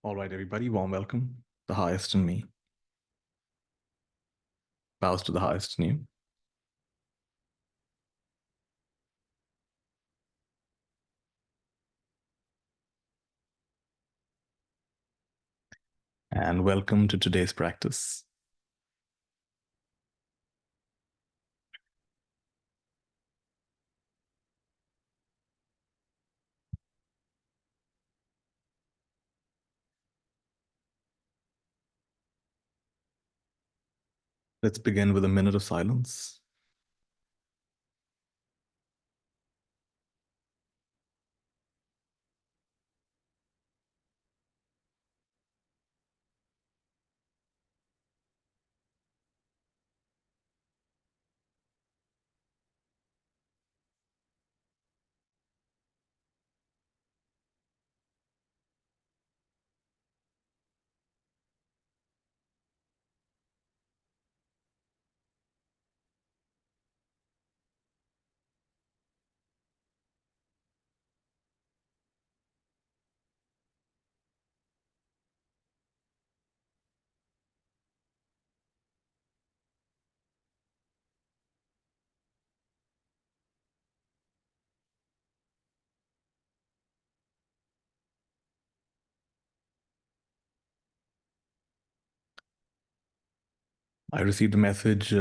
All right, everybody, warm welcome. The highest in me bows to the highest in you. And welcome to today's practice. Let's begin with a minute of silence. I received a message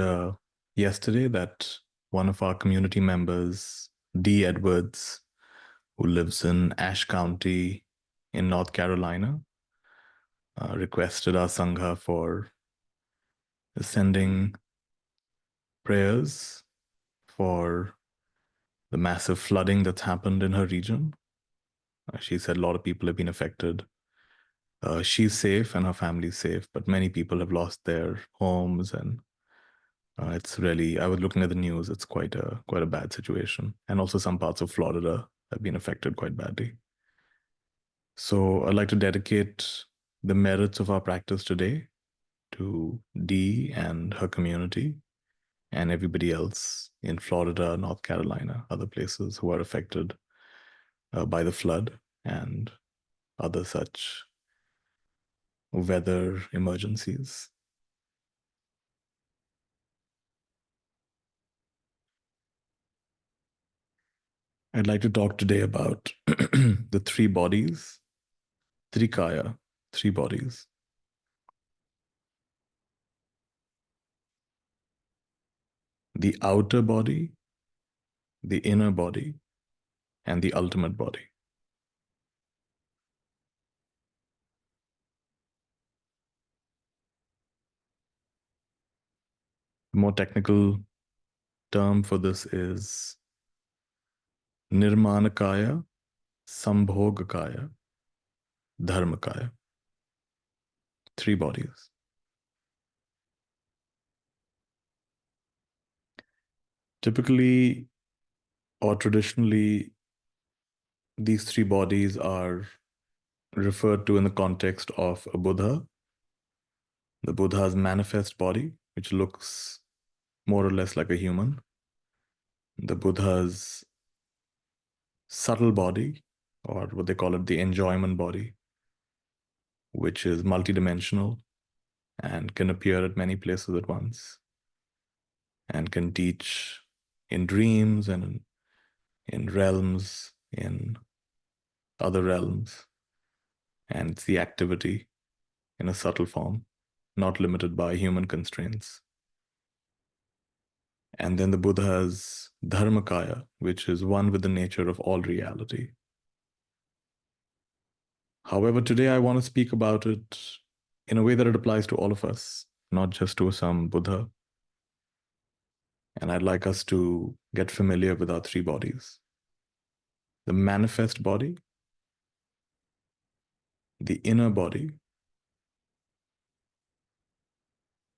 yesterday that one of our community members, Dee Edwards, who lives in Ashe County in North Carolina, requested our Sangha for sending prayers for the massive flooding that's happened in her region. She said a lot of people have been affected. She's safe and her family's safe, but many people have lost their homes, and it's really. I was looking at the news; it's quite a bad situation, and also some parts of Florida have been affected quite badly. So I'd like to dedicate the merits of our practice today to Dee and her community, and everybody else in Florida, North Carolina, other places who are affected by the flood and other such weather emergencies. I'd like to talk today about the three bodies, Trikaya, three bodies. The outer body, the inner body, and the ultimate body. The more technical term for this is nirmanakaya, sambhogakaya, dharmakaya. Three bodies. Typically or traditionally, these three bodies are referred to in the context of a Buddha, the Buddha's manifest body, which looks more or less like a human, the Buddha's subtle body, or what they call it, the enjoyment body, which is multidimensional and can appear at many places at once and can teach in dreams and in realms, in other realms. And it's the activity in a subtle form, not limited by human constraints. And then the Buddha's dharmakaya, which is one with the nature of all reality. However, today I want to speak about it in a way that it applies to all of us, not just to some Buddha. And I'd like us to get familiar with our three bodies. The manifest body, the inner body,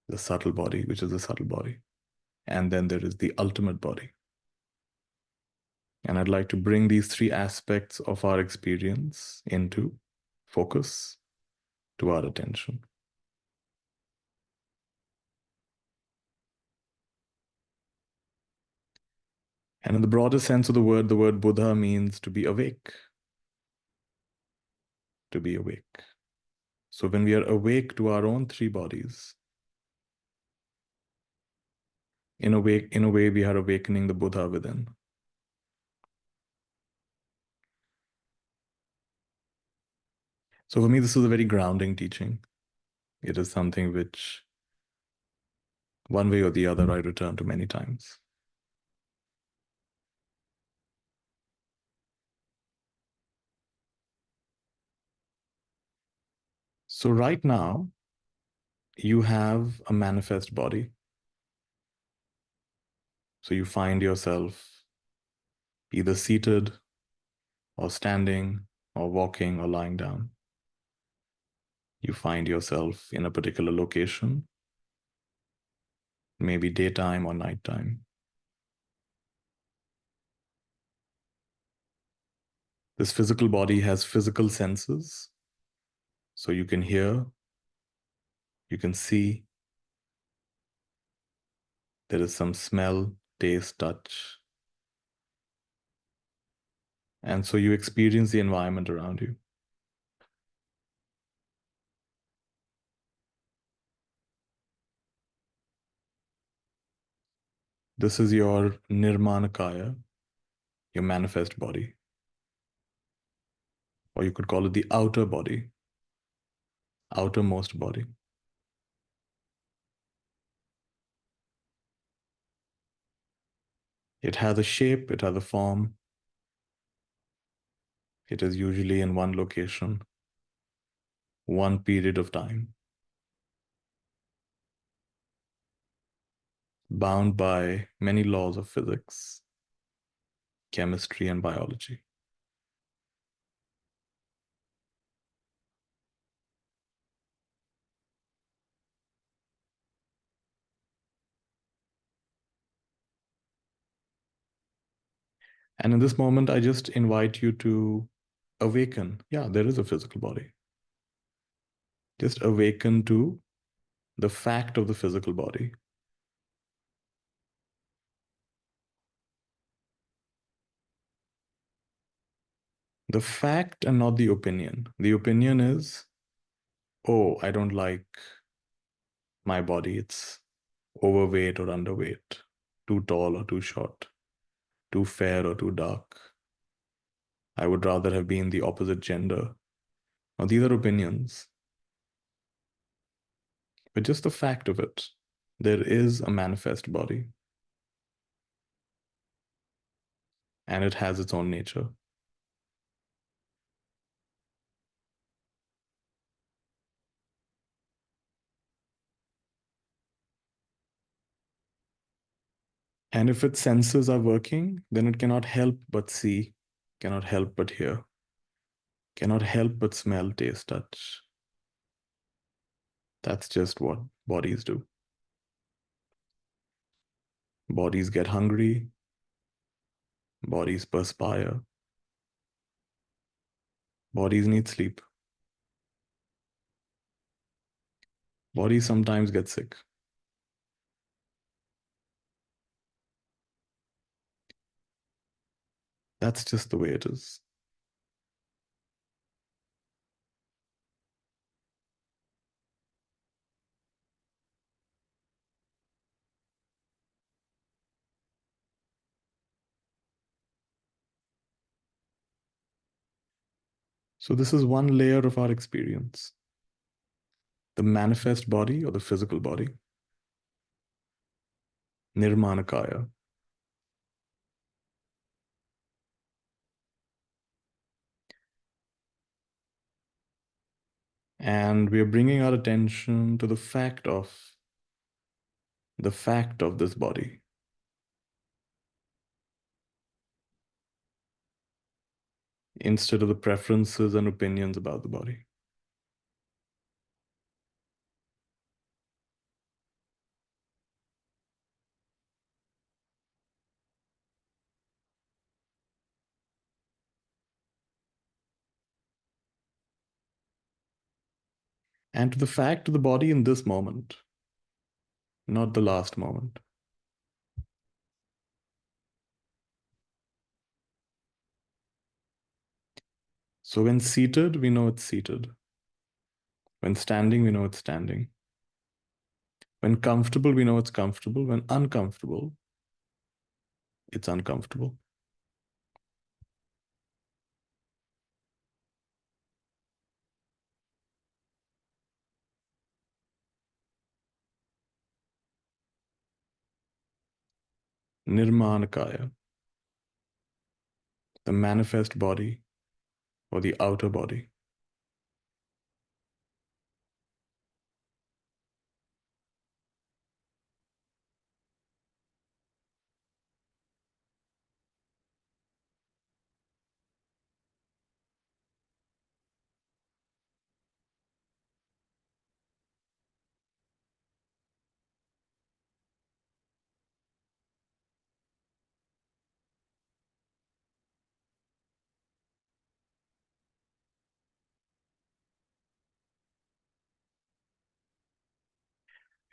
the subtle body, which is the subtle body, and then there is the ultimate body. And I'd like to bring these three aspects of our experience into focus to our attention. And in the broader sense of the word Buddha means to be awake. To be awake. So when we are awake to our own three bodies, in a way, we are awakening the Buddha within. So for me, this is a very grounding teaching. It is something which, one way or the other, I return to many times. So right now, you have a manifest body. So you find yourself either seated or standing or walking or lying down. You find yourself in a particular location, maybe daytime or nighttime. This physical body has physical senses. So you can hear, you can see, there is some smell, taste, touch. And so you experience the environment around you. This is your nirmanakaya, your manifest body. Or you could call it the outer body, outermost body. It has a shape, it has a form. It is usually in one location, one period of time, bound by many laws of physics, chemistry, and biology. And in this moment, I just invite you to awaken. Yeah, there is a physical body. Just awaken to the fact of the physical body. The fact and not the opinion. The opinion is, oh, I don't like my body. It's overweight or underweight, too tall or too short, too fair or too dark. I would rather have been the opposite gender. Now, these are opinions, but just the fact of it, there is a manifest body, and it has its own nature. And if its senses are working, then it cannot help but see, cannot help but hear, cannot help but smell, taste, touch. That's just what bodies do. Bodies get hungry, bodies perspire, bodies need sleep, bodies sometimes get sick. That's just the way it is. So, this is one layer of our experience, the manifest body or the physical body, nirmanakaya. And we are bringing our attention to the fact of this body. Instead of the preferences and opinions about the body. And to the fact of the body in this moment, not the last moment. So when seated, we know it's seated. When standing, we know it's standing. When comfortable, we know it's comfortable. When uncomfortable, it's uncomfortable. Nirmanakaya, the manifest body or the outer body.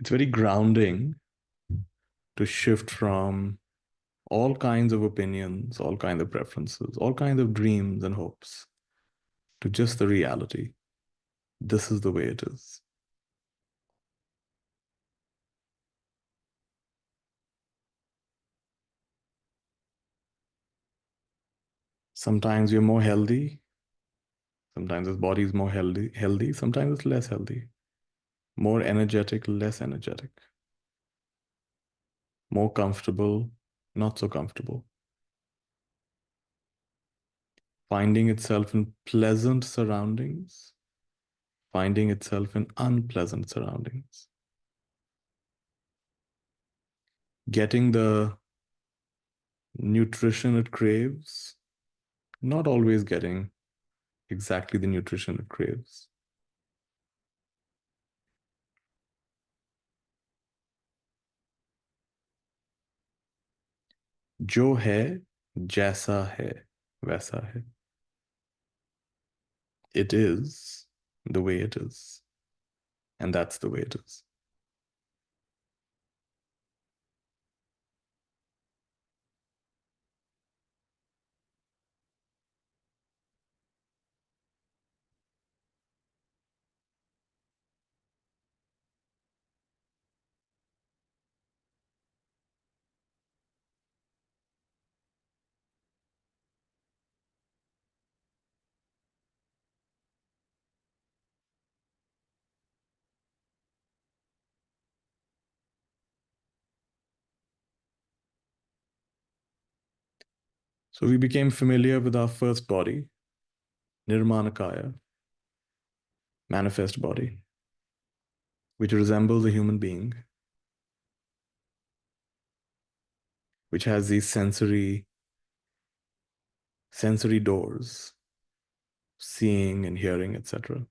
It's very grounding to shift from all kinds of opinions, all kinds of preferences, all kinds of dreams and hopes to just the reality. This is the way it is. Sometimes you're more healthy. Sometimes his body is more healthy. Sometimes it's less healthy. More energetic, less energetic. More comfortable, not so comfortable. Finding itself in pleasant surroundings, finding itself in unpleasant surroundings. Getting the nutrition it craves, not always getting exactly the nutrition it craves. जो है जैसा है वैसा है. It is the way it is, and that's the way it is. So we became familiar with our first body, nirmanakaya, manifest body, which resembles a human being, which has these sensory doors, seeing and hearing, etc.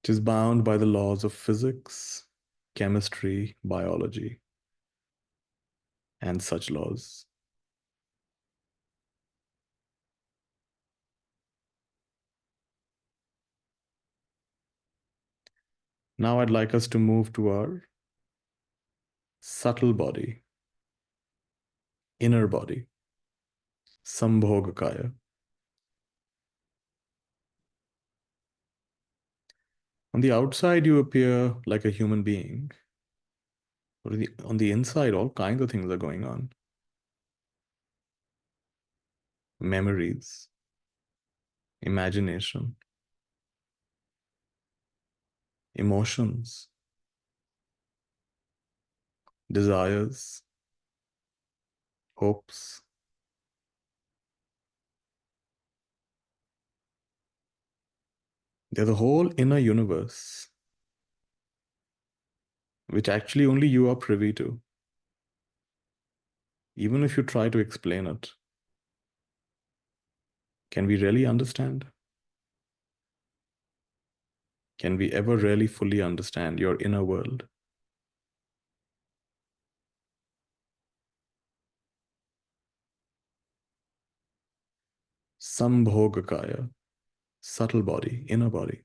It is bound by the laws of physics, chemistry, biology, and such laws. Now I'd like us to move to our subtle body, inner body, sambhogakaya. On the outside, you appear like a human being, but on the inside, all kinds of things are going on. Memories, imagination, emotions, desires, hopes. They're the whole inner universe, which actually only you are privy to. Even if you try to explain it, can we really understand? Can we ever really fully understand your inner world? Sambhogakaya, subtle body, inner body.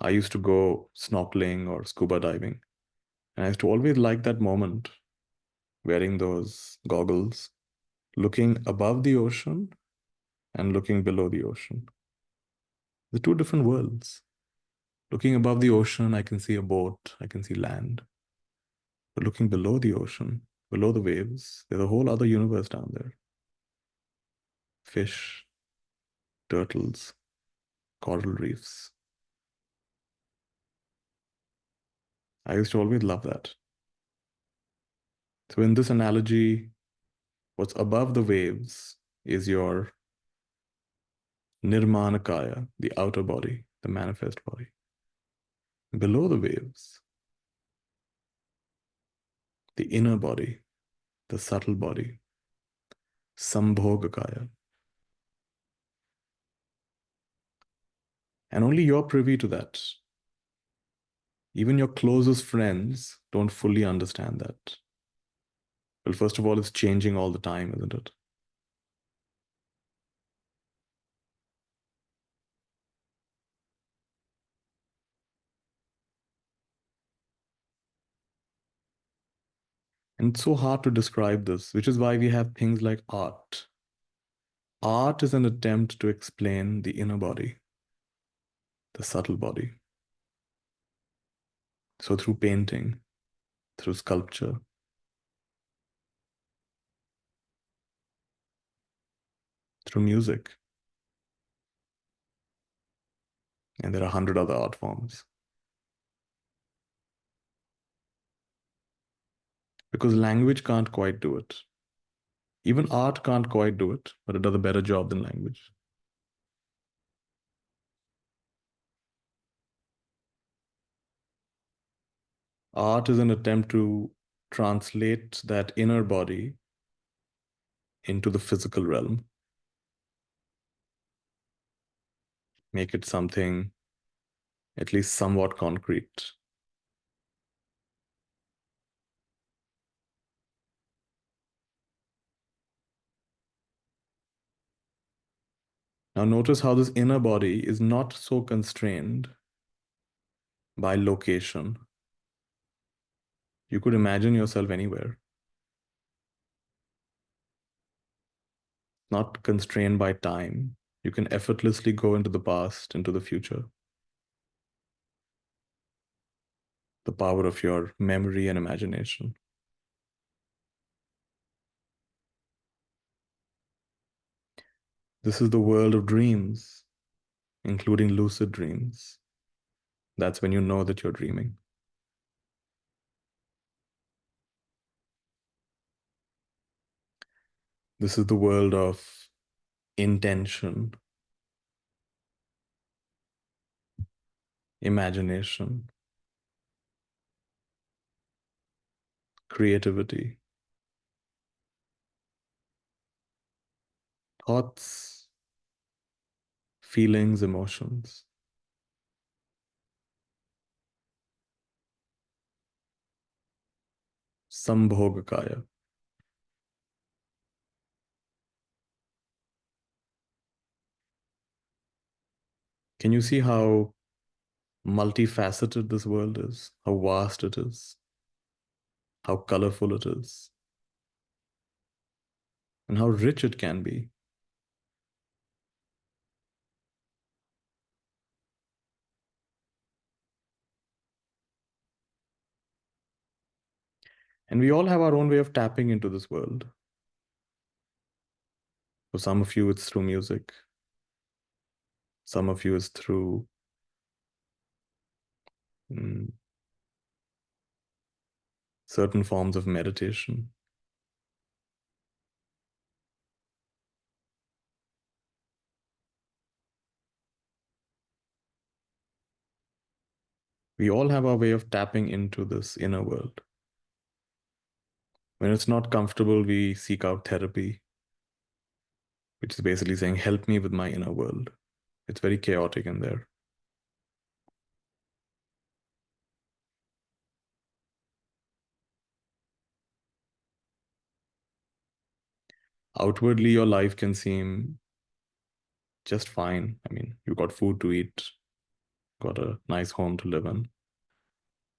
I used to go snorkeling or scuba diving. And I used to always like that moment, wearing those goggles, looking above the ocean and looking below the ocean. The two different worlds. Looking above the ocean, I can see a boat, I can see land. But looking below the ocean, below the waves, there's a whole other universe down there. Fish, turtles, coral reefs. I used to always love that. So in this analogy, what's above the waves is your nirmanakaya, the outer body, the manifest body. Below the waves, the inner body, the subtle body, sambhogakaya. And only you're privy to that. Even your closest friends don't fully understand that. Well, first of all, it's changing all the time, isn't it? And it's so hard to describe this, which is why we have things like art. Art is an attempt to explain the inner body, the subtle body. So through painting, through sculpture, through music, and there are 100 other art forms. Because language can't quite do it. Even art can't quite do it, but it does a better job than language. Art is an attempt to translate that inner body into the physical realm, make it something at least somewhat concrete. Now, notice how this inner body is not so constrained by location. You could imagine yourself anywhere, not constrained by time. You can effortlessly go into the past, into the future. The power of your memory and imagination. This is the world of dreams, including lucid dreams. That's when you know that you're dreaming. This is the world of intention, imagination, creativity, thoughts, feelings, emotions. Sambhogakaya. Can you see how multifaceted this world is? How vast it is? How colorful it is? And how rich it can be? And we all have our own way of tapping into this world. For some of you, it's through music. Some of you, it's through certain forms of meditation. We all have our way of tapping into this inner world. When it's not comfortable, we seek out therapy, which is basically saying, help me with my inner world. It's very chaotic in there. Outwardly, your life can seem just fine. I mean, you've got food to eat, got a nice home to live in.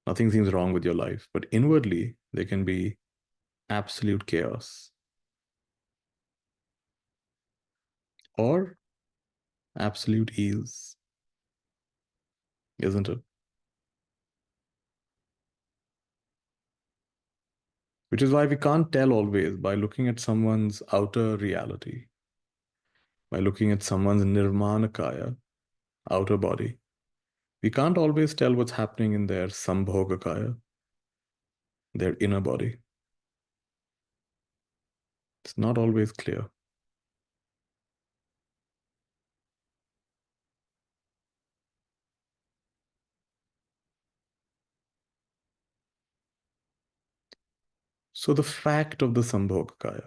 Nothing seems wrong with your life, but inwardly, there can be absolute chaos or absolute ease, isn't it? Which is why we can't tell always by looking at someone's outer reality, by looking at someone's nirmanakaya, outer body. We can't always tell what's happening in their sambhogakaya, their inner body. It's not always clear. So the fact of the sambhogakaya,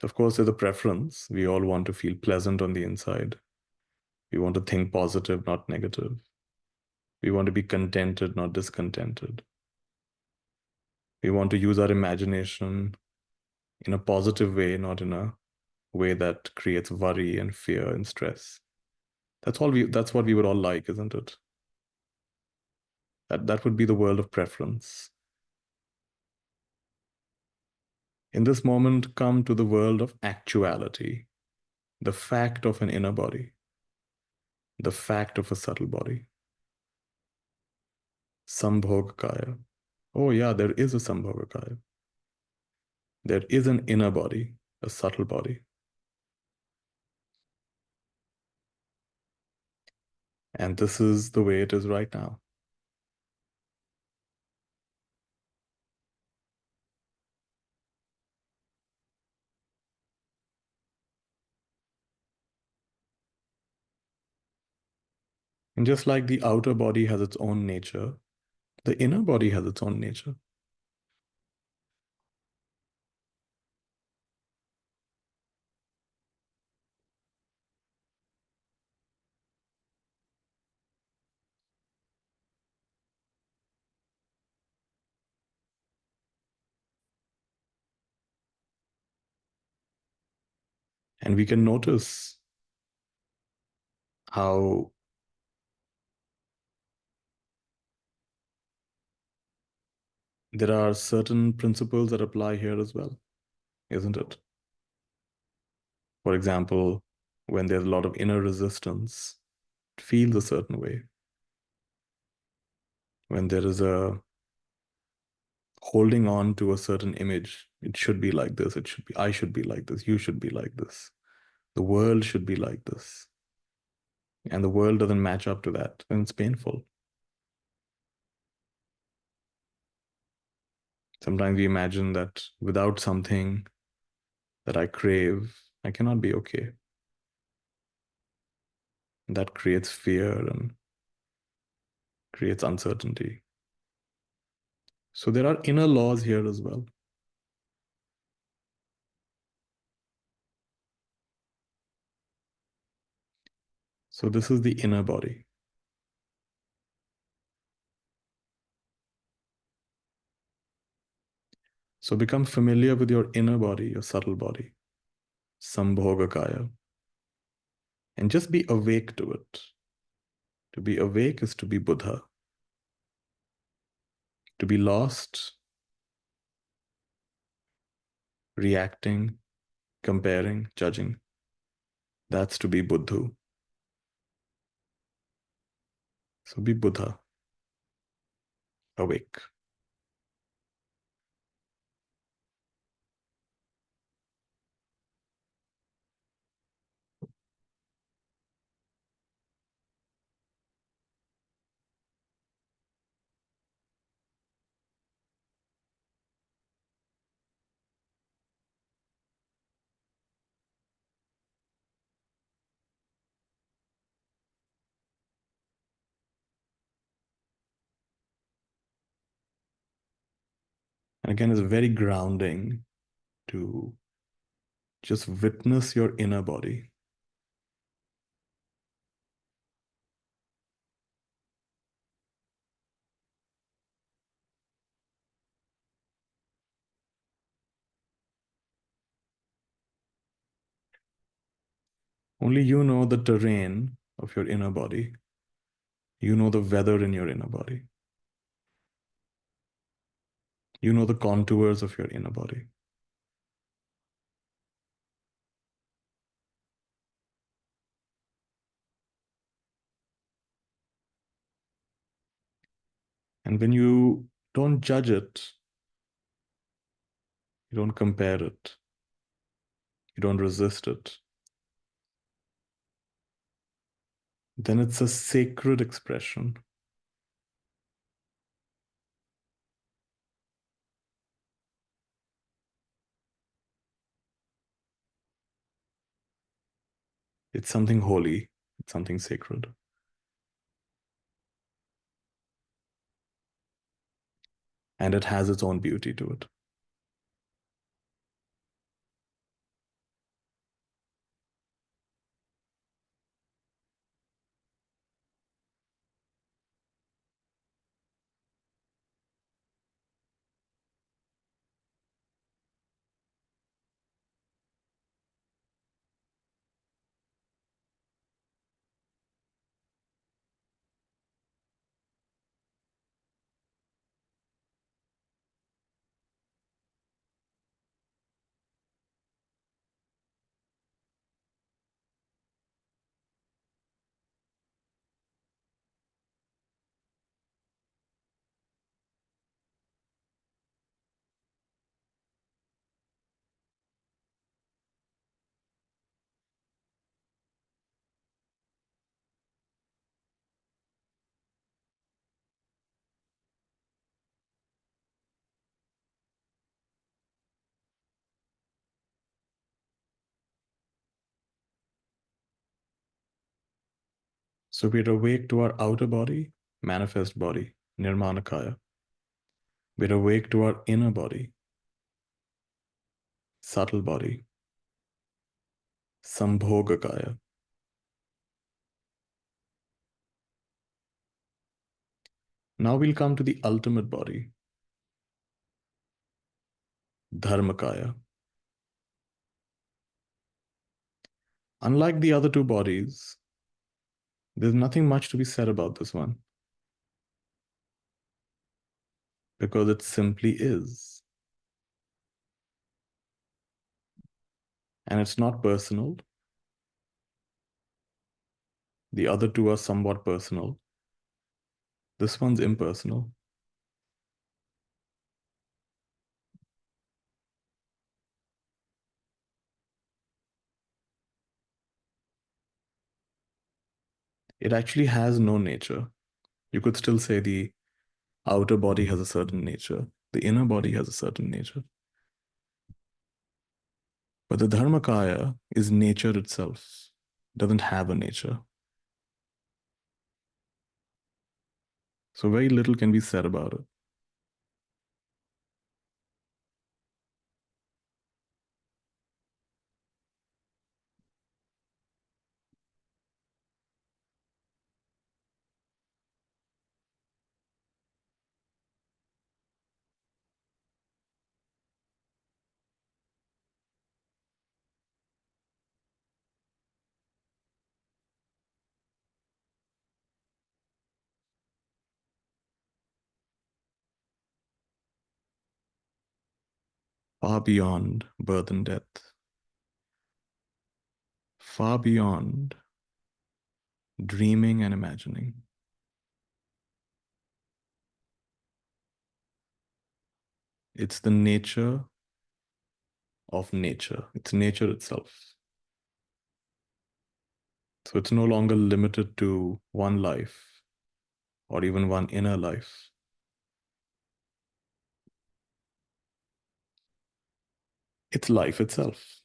of course, there's a preference. We all want to feel pleasant on the inside. We want to think positive, not negative. We want to be contented, not discontented. We want to use our imagination in a positive way, not in a way that creates worry and fear and stress. That's what we would all like, isn't it? That would be the world of preference. In this moment, come to the world of actuality, the fact of an inner body, the fact of a subtle body. Sambhogakaya. Oh, yeah, there is a Sambhogakaya. There is an inner body, a subtle body. And this is the way it is right now. And just like the outer body has its own nature, the inner body has its own nature. And we can notice how there are certain principles that apply here as well, isn't it? For example, when there's a lot of inner resistance, it feels a certain way. When there is a holding on to a certain image, it should be like this, it should be, I should be like this, you should be like this, the world should be like this. And the world doesn't match up to that, and it's painful. Sometimes we imagine that without something that I crave, I cannot be okay. That creates fear and creates uncertainty. So there are inner laws here as well. So this is the inner body. So become familiar with your inner body, your subtle body, sambhogakaya, and just be awake to it. To be awake is to be Buddha. To be lost, reacting, comparing, judging, that's to be Buddhu. So be Buddha, awake. And again, it's very grounding to just witness your inner body. Only you know the terrain of your inner body. You know the weather in your inner body. You know the contours of your inner body. And when you don't judge it, you don't compare it, you don't resist it, then it's a sacred expression. It's something holy, it's something sacred. And it has its own beauty to it. So we're awake to our outer body, manifest body, nirmanakaya. We're awake to our inner body, subtle body, sambhogakaya. Now we'll come to the ultimate body, dharmakaya. Unlike the other two bodies, there's nothing much to be said about this one because it simply is. And it's not personal. The other two are somewhat personal. This one's impersonal. It actually has no nature. You could still say the outer body has a certain nature, the inner body has a certain nature. But the dharmakaya is nature itself, doesn't have a nature. So very little can be said about it. Far beyond birth and death, far beyond dreaming and imagining. It's the nature of nature, it's nature itself. So it's no longer limited to one life or even one inner life. It's life itself.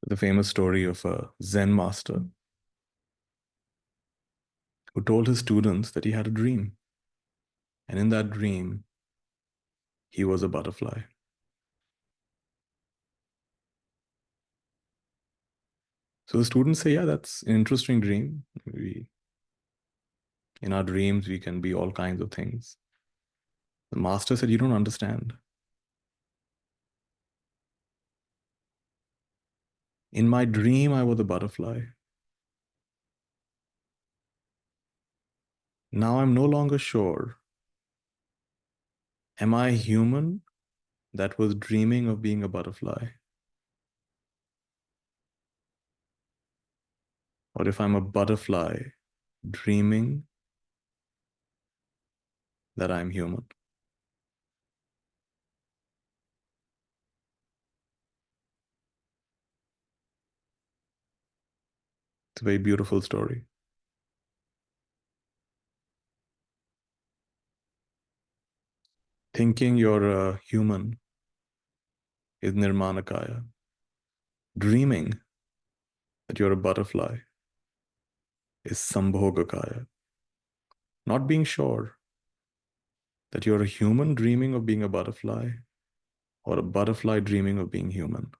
The famous story of a Zen master who told his students that he had a dream. And in that dream, he was a butterfly. So the students say, yeah, that's an interesting dream. In our dreams, we can be all kinds of things. The master said, you don't understand. In my dream, I was a butterfly. Now I'm no longer sure. Am I human that was dreaming of being a butterfly? Or if I'm a butterfly dreaming that I'm human? It's a very beautiful story. Thinking you're a human is nirmanakaya. Dreaming that you're a butterfly is sambhogakaya. Not being sure that you're a human dreaming of being a butterfly or a butterfly dreaming of being human.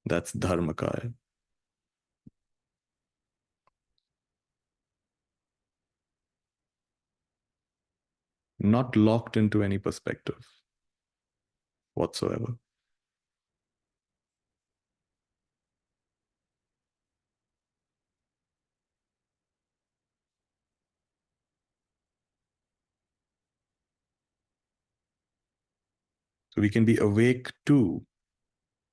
That's dharmakaya. Not locked into any perspective whatsoever. So we can be awake to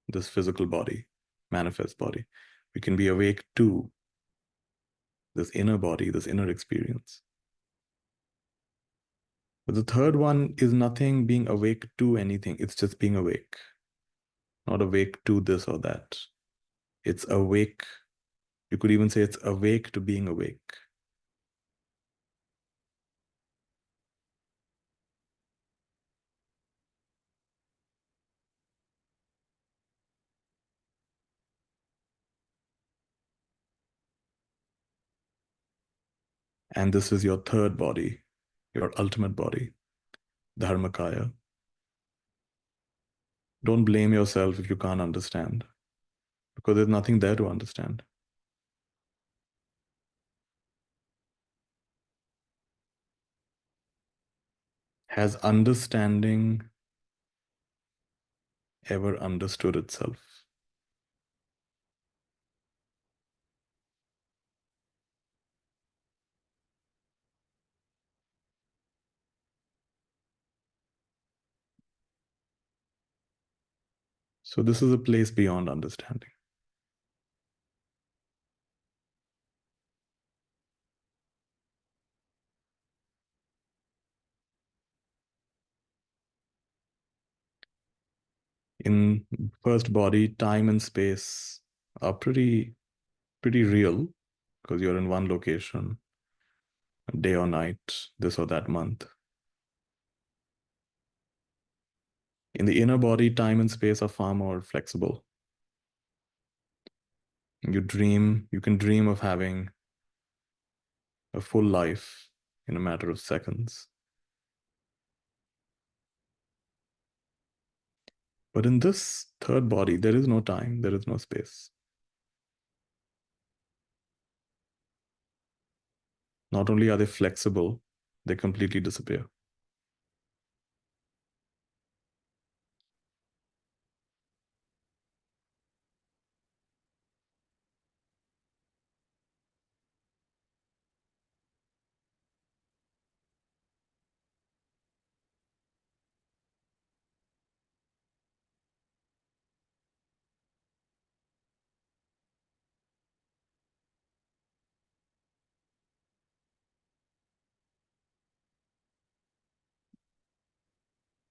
this physical body, manifest body. We can be awake to this inner body, this inner experience. But the third one is nothing being awake to anything. It's just being awake, not awake to this or that. It's awake. You could even say it's awake to being awake. And this is your third body, your ultimate body, dharmakaya. Don't blame yourself if you can't understand, because there's nothing there to understand. Has understanding ever understood itself? So this is a place beyond understanding. In first body, time and space are pretty real because you're in one location, day or night, this or that month. In the inner body, time and space are far more flexible. You can dream of having a full life in a matter of seconds. But in this third body, there is no time, there is no space. Not only are they flexible, they completely disappear.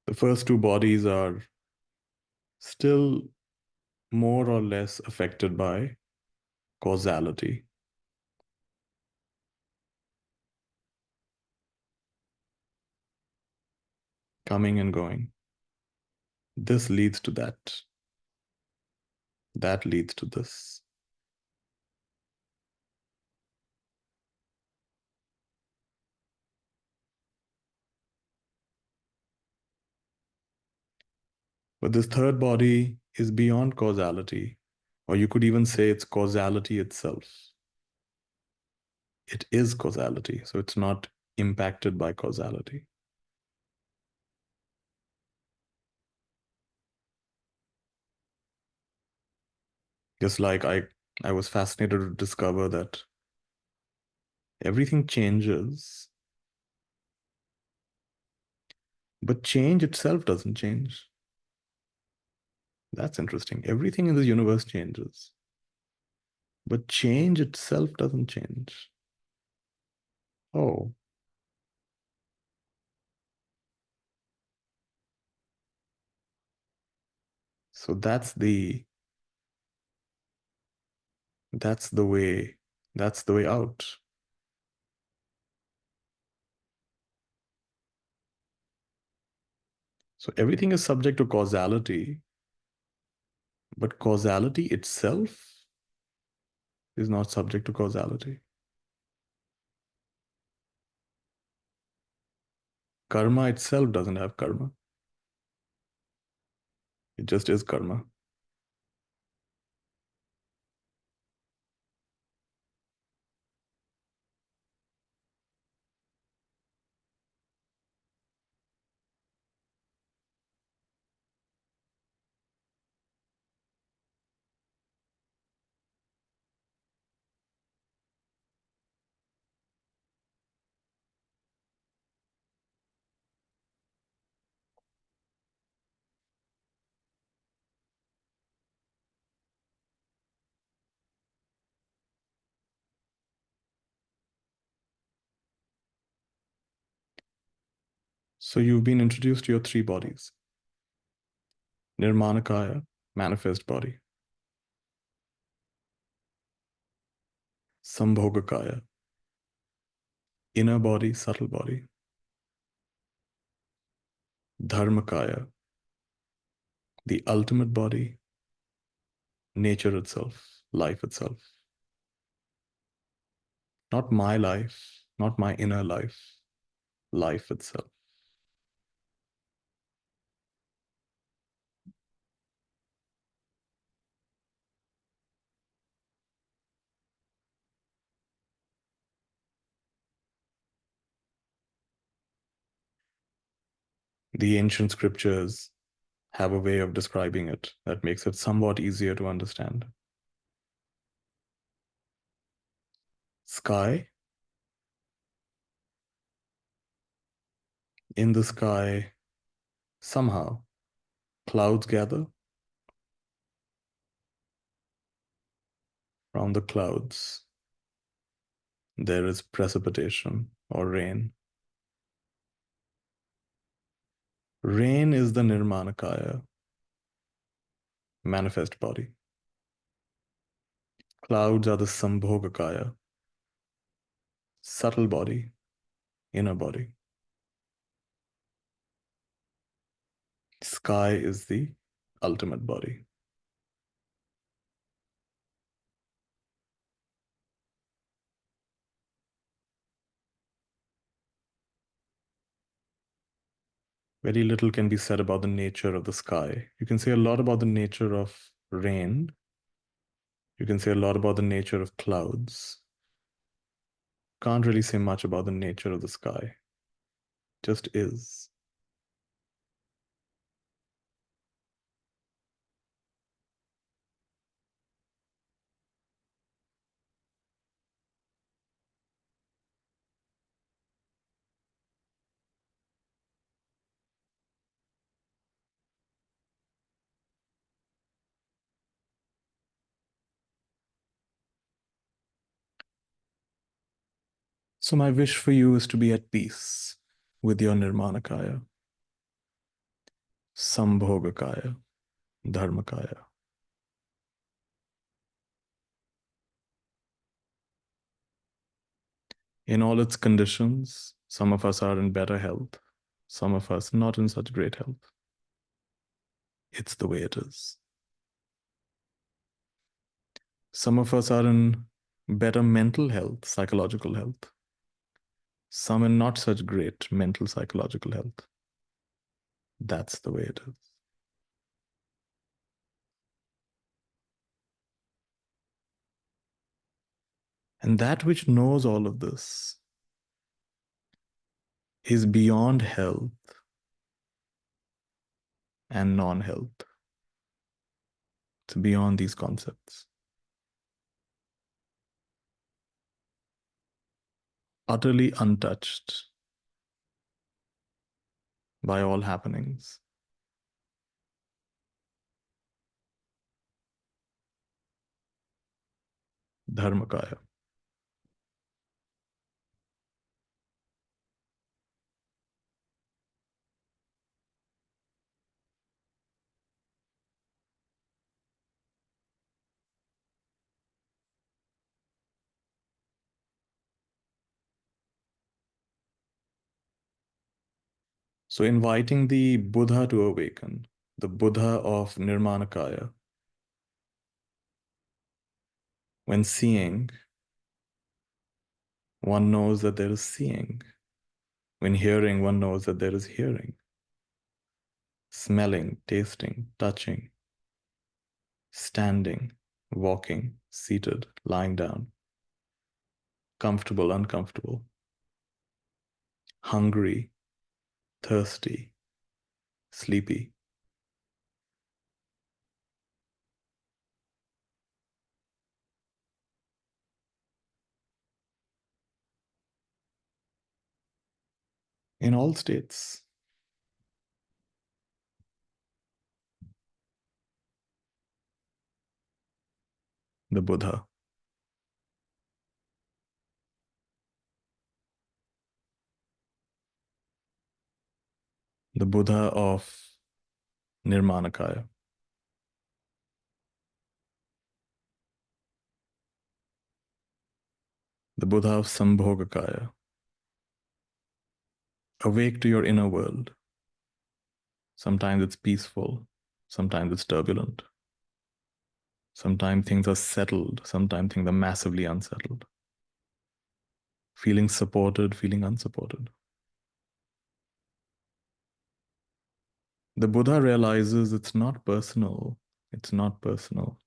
The first two bodies are still more or less affected by causality. Coming and going. This leads to that. That leads to this. But this third body is beyond causality, or you could even say it's causality itself. It is causality, so it's not impacted by causality. Just like I was fascinated to discover that everything changes, but change itself doesn't change. That's interesting. Everything in the universe changes, but change itself doesn't change. Oh, so that's the way that's the way out. So everything is subject to causality, but causality itself is not subject to causality. Karma itself doesn't have karma. It just is karma. So you've been introduced to your three bodies. Nirmanakaya, manifest body. Sambhogakaya, inner body, subtle body. Dharmakaya, the ultimate body, nature itself, life itself. Not my life, not my inner life, life itself. The ancient scriptures have a way of describing it that makes it somewhat easier to understand. Sky. In the sky, somehow, clouds gather. From the clouds, there is precipitation or rain. Rain is the nirmanakaya, manifest body. Clouds are the sambhogakaya, subtle body, inner body. Sky is the ultimate body. Very little can be said about the nature of the sky. You can say a lot about the nature of rain. You can say a lot about the nature of clouds. Can't really say much about the nature of the sky. Just is. So my wish for you is to be at peace with your nirmanakaya, sambhogakaya, dharmakaya. In all its conditions, some of us are in better health, some of us not in such great health. It's the way it is. Some of us are in better mental health, psychological health, some in not such great mental, psychological health. That's the way it is. And that which knows all of this is beyond health and non-health. It's beyond these concepts. Utterly untouched by all happenings. Dharmakaya. So inviting the Buddha to awaken, the Buddha of nirmanakaya, when seeing, one knows that there is seeing. When hearing, one knows that there is hearing. Smelling, tasting, touching, standing, walking, seated, lying down, comfortable, uncomfortable, hungry, thirsty, sleepy. In all states, the Buddha. The Buddha of nirmanakaya. The Buddha of sambhogakaya. Awake to your inner world. Sometimes it's peaceful, sometimes it's turbulent. Sometimes things are settled, sometimes things are massively unsettled. Feeling supported, feeling unsupported. The Buddha realizes it's not personal. It's not personal.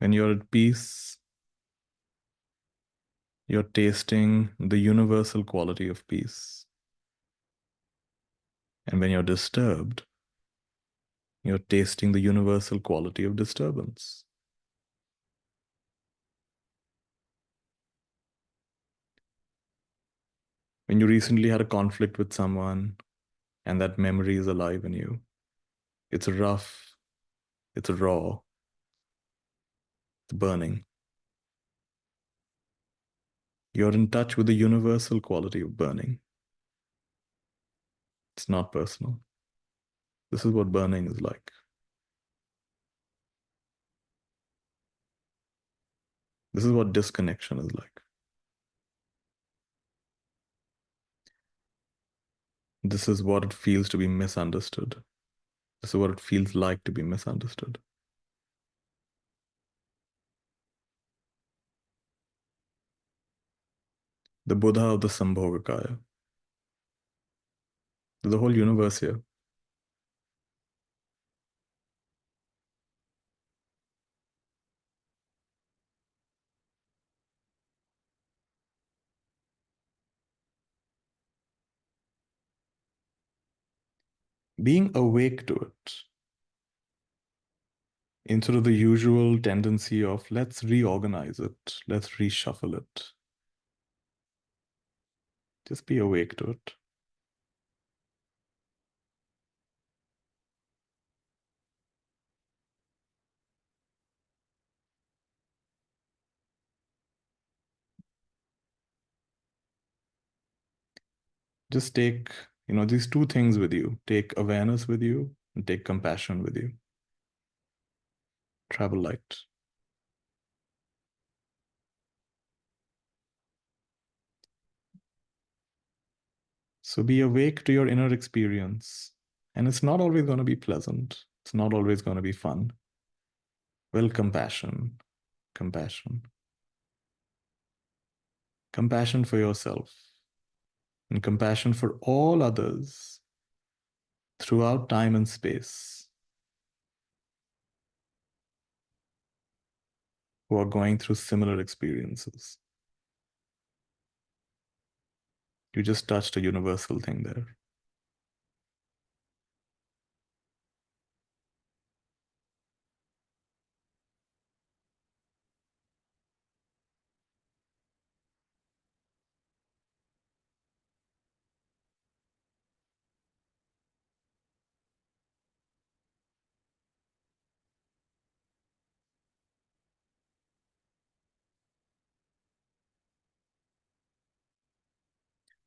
When you're at peace, you're tasting the universal quality of peace. And when you're disturbed, you're tasting the universal quality of disturbance. When you recently had a conflict with someone and that memory is alive in you, it's rough, it's raw, it's burning. You're in touch with the universal quality of burning. It's not personal. This is what burning is like. This is what disconnection is like. This is what it feels to be misunderstood. This is what it feels like to be misunderstood. The Buddha of the Sambhogakaya. There's the whole universe here. Being awake to it, instead of the usual tendency of let's reorganize it, let's reshuffle it. Just be awake to it. Just take, these two things with you. Take awareness with you and take compassion with you. Travel light. So be awake to your inner experience. And it's not always going to be pleasant. It's not always going to be fun. Well, compassion, compassion. Compassion for yourself and compassion for all others throughout time and space. who are going through similar experiences. You just touched a universal thing there.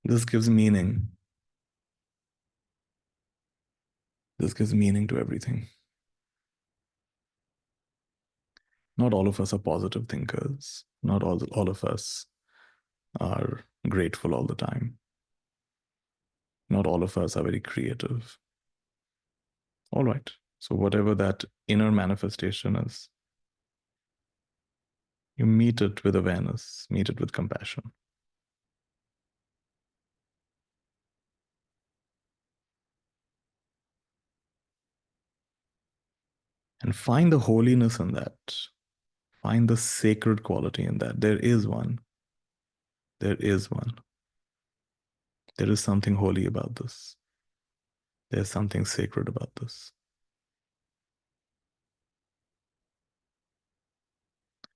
This gives meaning. This gives meaning to everything. Not all of us are positive thinkers. Not all of us are grateful all the time. Not all of us are very creative. All right. So, whatever that inner manifestation is, you meet it with awareness, meet it with compassion. And find the holiness in that. Find the sacred quality in that. There is one. There is one. There is something holy about this. There's something sacred about this.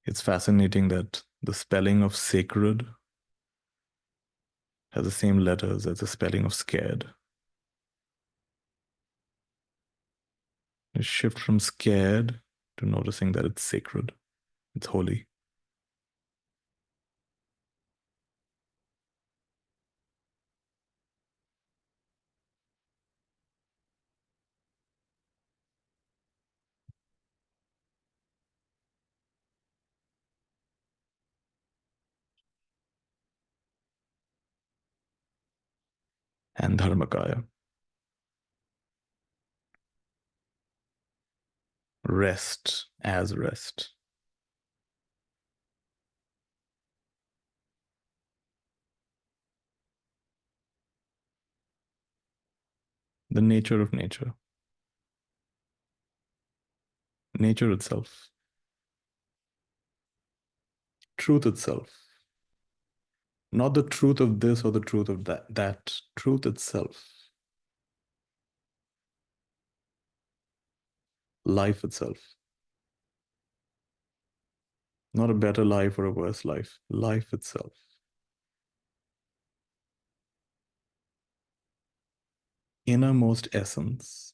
It's fascinating that the spelling of sacred has the same letters as the spelling of scared. You shift from scared to noticing that it's sacred, it's holy. And dharmakaya. Rest as rest. The nature of nature. Nature itself. Truth itself. Not the truth of this or the truth of that. That truth itself. Life itself. Not a better life or a worse life. Life itself. Innermost essence.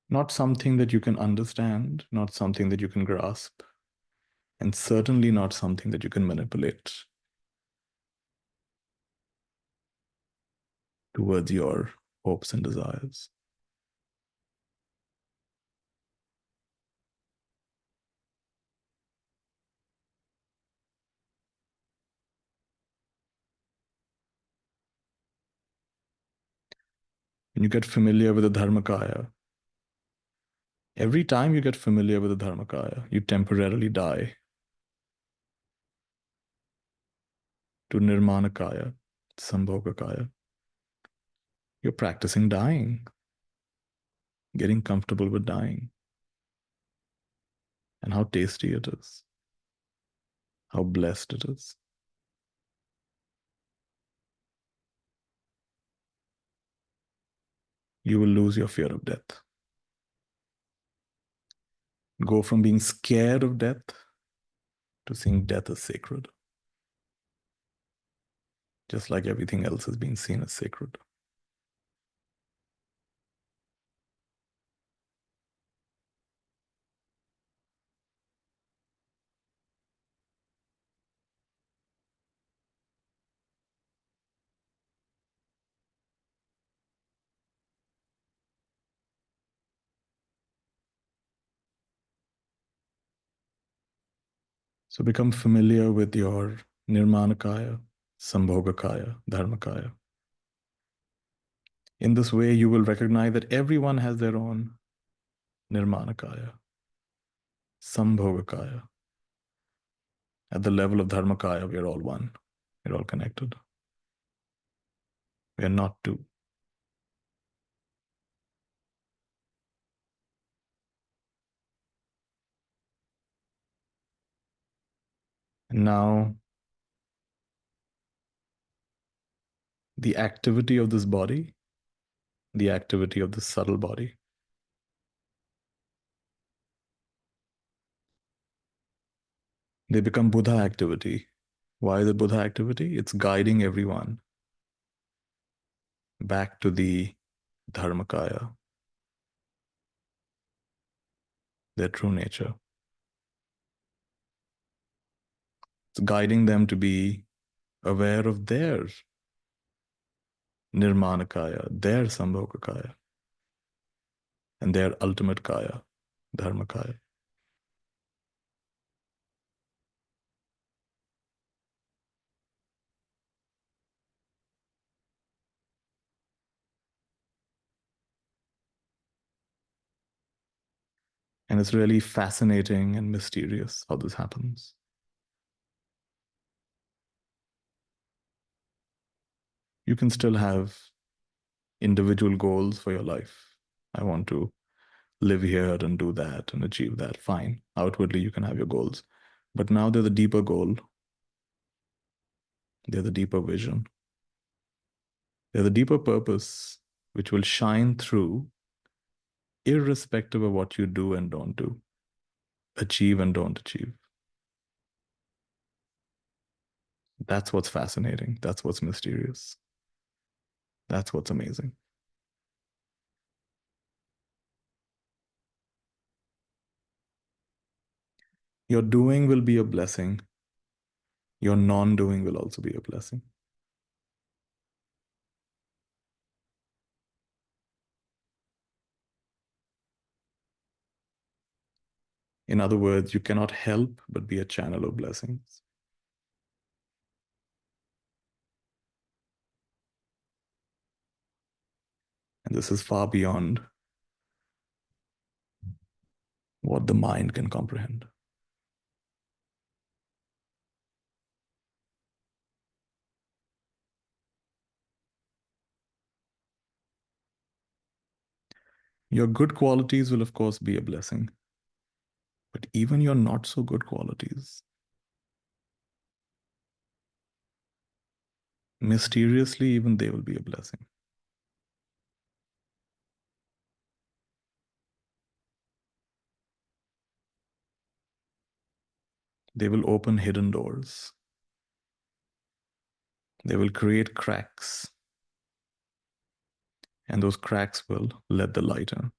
Not something that you can understand, not something that you can grasp, and certainly not something that you can manipulate towards your hopes and desires. When you get familiar with the dharmakaya, every time you get familiar with the dharmakaya, you temporarily die to nirmanakaya, sambhogakaya. You're practicing dying, getting comfortable with dying, and how tasty it is, how blessed it is. You will lose your fear of death. Go from being scared of death to seeing death as sacred, just like everything else is being seen as sacred. So become familiar with your nirmanakaya, sambhogakaya, dharmakaya. In this way, you will recognize that everyone has their own nirmanakaya, sambhogakaya. At the level of dharmakaya, we are all one. We're all connected. We are not two. And now, the activity of this body, the activity of this subtle body, they become Buddha activity. Why is it Buddha activity? It's guiding everyone back to the dharmakaya, their true nature. It's guiding them to be aware of their nirmanakaya, their sambhogakaya, and their ultimate kaya, dharmakaya. And it's really fascinating and mysterious how this happens. You can still have individual goals for your life. I want to live here and do that and achieve that. Fine. Outwardly, you can have your goals. But now they're the deeper goal. They're the deeper vision. They're the deeper purpose, which will shine through irrespective of what you do and don't do, achieve and don't achieve. That's what's fascinating. That's what's mysterious. That's what's amazing. Your doing will be a blessing. Your non-doing will also be a blessing. In other words, you cannot help but be a channel of blessings. And this is far beyond what the mind can comprehend. Your good qualities will, of course, be a blessing. But even your not so good qualities, mysteriously, even they will be a blessing. They will open hidden doors. They will create cracks. And those cracks will let the light in.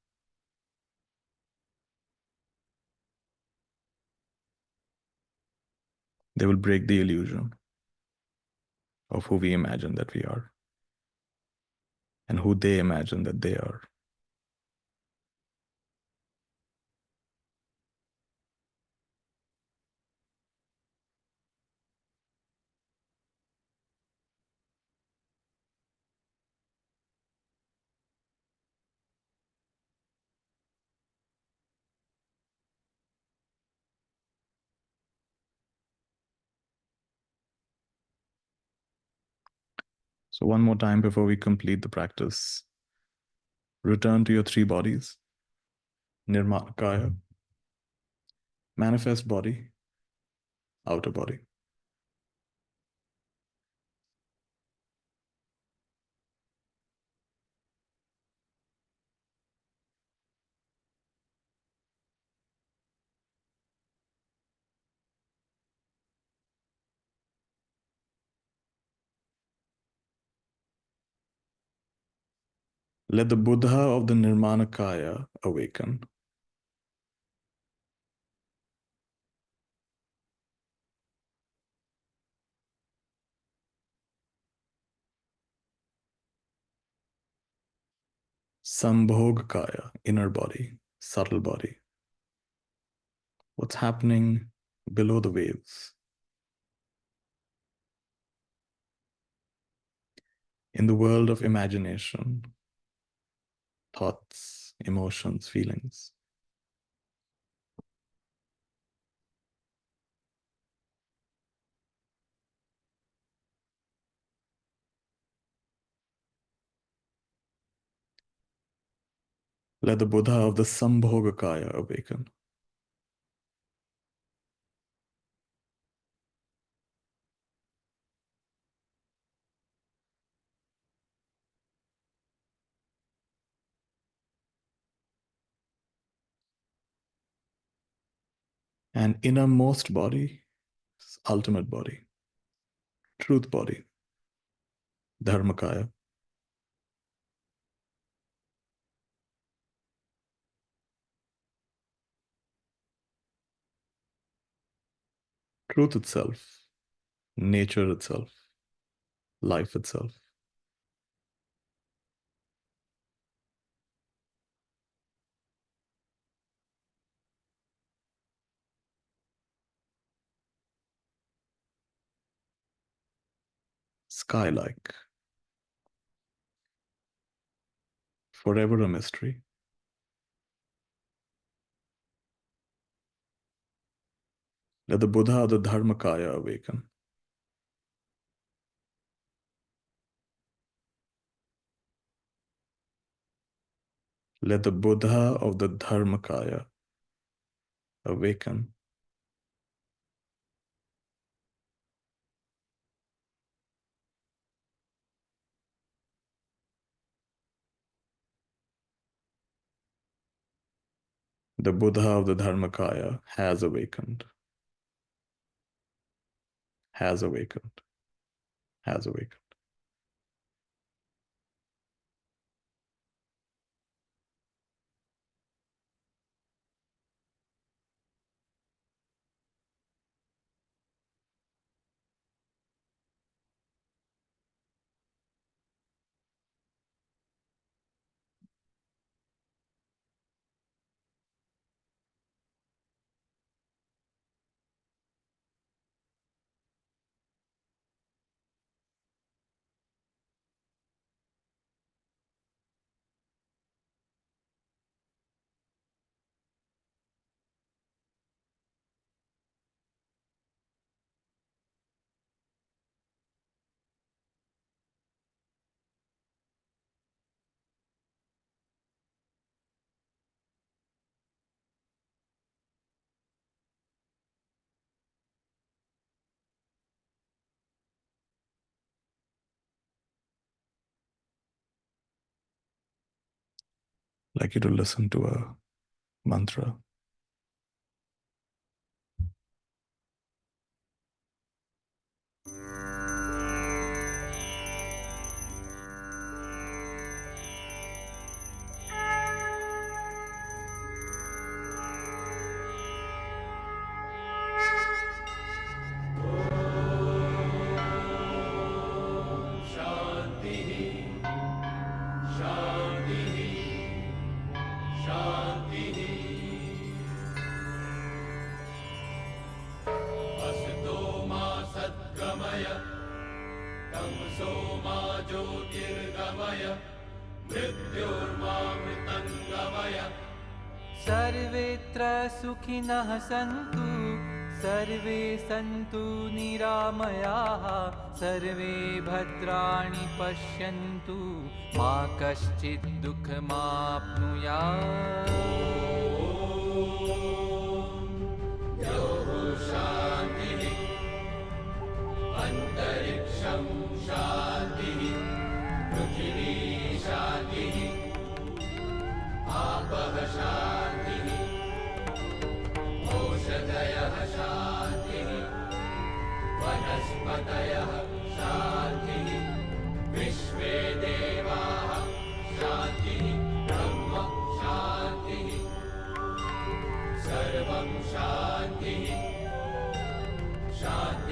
They will break the illusion of who we imagine that we are and who they imagine that they are. So, one more time before we complete the practice, return to your three bodies: nirmanakaya, manifest body, outer body. Let the Buddha of the nirmanakaya awaken. Sambhogakaya, inner body, subtle body. What's happening below the waves? In the world of imagination, thoughts, emotions, feelings. Let the Buddha of the sambhogakaya awaken. And innermost body, ultimate body, truth body, dharmakaya. Truth itself, nature itself, life itself. Sky-like, forever a mystery. Let the Buddha of the dharmakaya awaken. Let the Buddha of the dharmakaya awaken. The Buddha of the dharmakaya has awakened, has awakened, has awakened. I'd like you to listen to a mantra. सर्वेत्र सुखिनः सन्तु सर्वे सन्तु निरामयाः सर्वे भद्राणि पश्यन्तु मा कश्चित् दुःखमाप्नुयात्। शान्तिः अन्तरिक्षं शान्तिः पृथिवी शान्तिः आपः शान्तिः ओषधयः शान्तिः वनस्पतयः शान्तिः विश्वे देवाः शान्तिः ब्रह्म शान्तिः सर्वं शान्तिः शान्तिः